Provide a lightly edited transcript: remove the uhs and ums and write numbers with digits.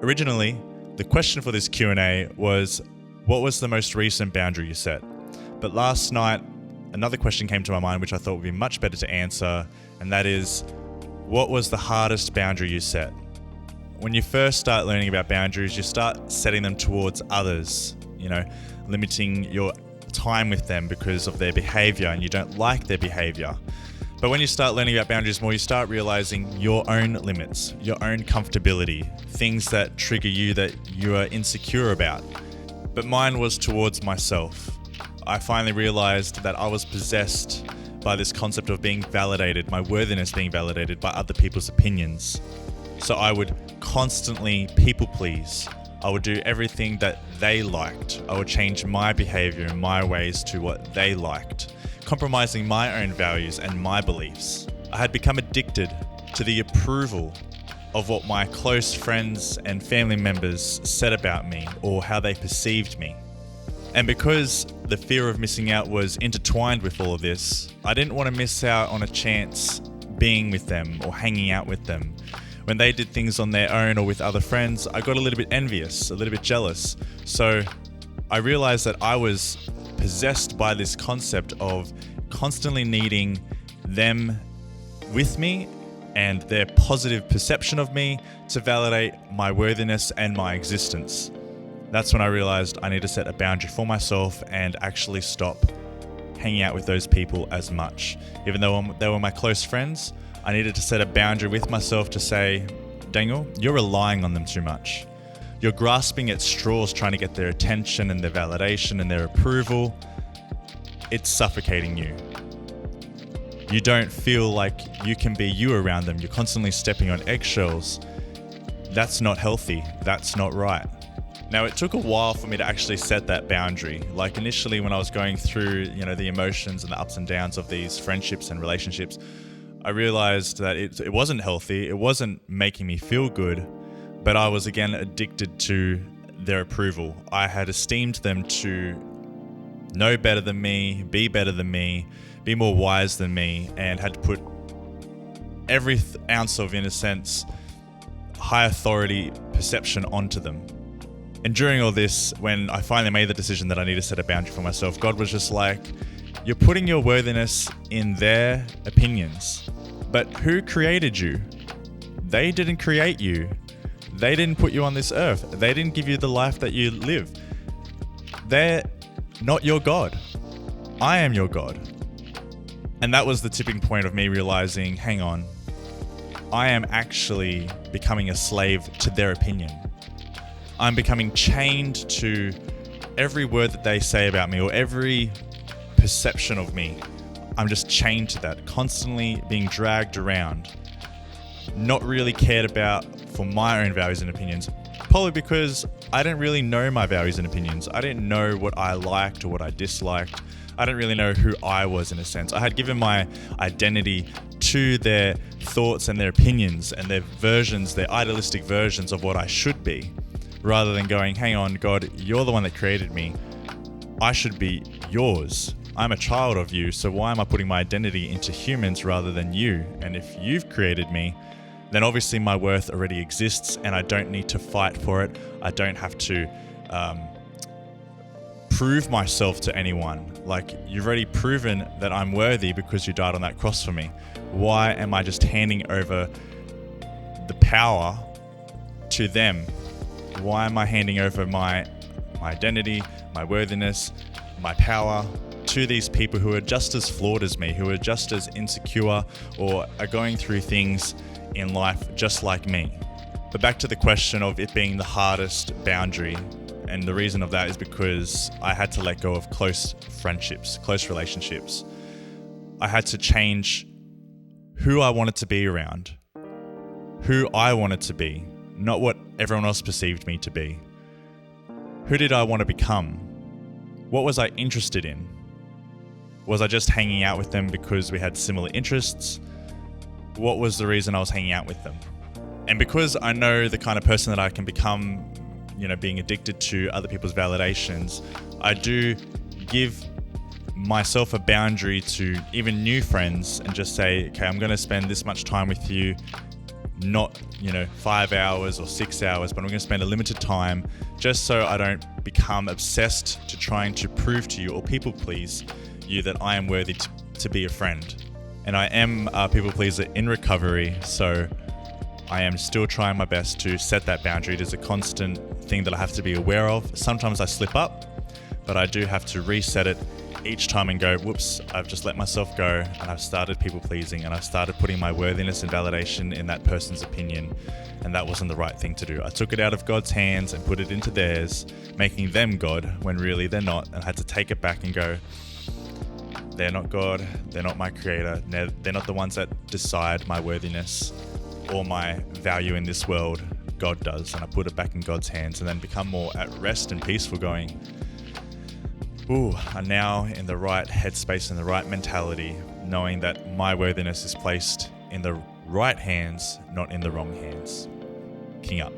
Originally, the question for this Q&A was, what was the most recent boundary you set? But last night, another question came to my mind which I thought would be much better to answer, and that is, what was the hardest boundary you set? When you first start learning about boundaries, you start setting them towards others, limiting your time with them because of their behavior and you don't like their behavior. But when you start learning about boundaries more, you start realizing your own limits, your own comfortability, things that trigger you that you are insecure about. But mine was towards myself. I finally realized that I was possessed by this concept of being validated, my worthiness being validated by other people's opinions. So I would constantly people please. I would do everything that they liked. I would change my behavior and my ways to what they liked, compromising my own values and my beliefs. I had become addicted to the approval of what my close friends and family members said about me or how they perceived me. And because the fear of missing out was intertwined with all of this, I didn't want to miss out on a chance being with them or hanging out with them. When they did things on their own or with other friends, I got a little bit envious, a little bit jealous. So I realized that I was possessed by this concept of constantly needing them with me and their positive perception of me to validate my worthiness and my existence. That's when I realized I need to set a boundary for myself and actually stop hanging out with those people as much. Even though they were my close friends, I needed to set a boundary with myself to say, Daniel, you're relying on them too much. You're grasping at straws trying to get their attention and their validation and their approval. It's suffocating you. You don't feel like you can be you around them. You're constantly stepping on eggshells. That's not healthy. That's not right. Now, it took a while for me to actually set that boundary. Like initially when I was going through, the emotions and the ups and downs of these friendships and relationships, I realized that it wasn't healthy. It wasn't making me feel good, but I was again addicted to their approval. I had esteemed them to know better than me, be better than me, be more wise than me, and had to put every ounce of, in a sense, high authority perception onto them. And during all this, when I finally made the decision that I need to set a boundary for myself, God was just like, you're putting your worthiness in their opinions. But who created you? They didn't create you. They didn't put you on this earth. They didn't give you the life that you live. They're not your God. I am your God. And that was the tipping point of me realizing, hang on, I am actually becoming a slave to their opinion. I'm becoming chained to every word that they say about me or every perception of me. I'm just chained to that, constantly being dragged around, not really cared about for my own values and opinions, probably because I didn't really know my values and opinions. I didn't know what I liked or what I disliked. I didn't really know who I was in a sense. I had given my identity to their thoughts and their opinions and their versions, their idealistic versions of what I should be, rather than going, hang on, God, you're the one that created me. I should be yours. I'm a child of you, so why am I putting my identity into humans rather than you? And if you've created me, then obviously my worth already exists and I don't need to fight for it. I don't have to prove myself to anyone. Like, you've already proven that I'm worthy because you died on that cross for me. Why am I just handing over the power to them? Why am I handing over my identity, my worthiness, my power to these people who are just as flawed as me, who are just as insecure or are going through things in life just like me? But back to the question of it being the hardest boundary, and the reason of that is because I had to let go of close friendships, close relationships. I had to change who I wanted to be around, who I wanted to be, not what everyone else perceived me to be. Who did I want to become? What was I interested in? Was I just hanging out with them because we had similar interests? What was the reason I was hanging out with them? And because I know the kind of person that I can become, being addicted to other people's validations, I do give myself a boundary to even new friends and just say, okay, I'm going to spend this much time with you not 5 hours or 6 hours, but I'm going to spend a limited time just so I don't become obsessed to trying to prove to you or people please you that I am worthy to be a friend. And I am a people pleaser in recovery, so I am still trying my best to set that boundary. It is a constant thing that I have to be aware of. Sometimes I slip up, but I do have to reset it each time and go, whoops, I've just let myself go and I've started people pleasing and I've started putting my worthiness and validation in that person's opinion, and that wasn't the right thing to do. I took it out of God's hands and put it into theirs, making them God when really they're not, and I had to take it back and go, they're not God, they're not my creator, they're not the ones that decide my worthiness or my value in this world. God does, and I put it back in God's hands and then become more at rest and peaceful, going, I'm now in the right headspace and the right mentality, knowing that my worthiness is placed in the right hands, not in the wrong hands. King up.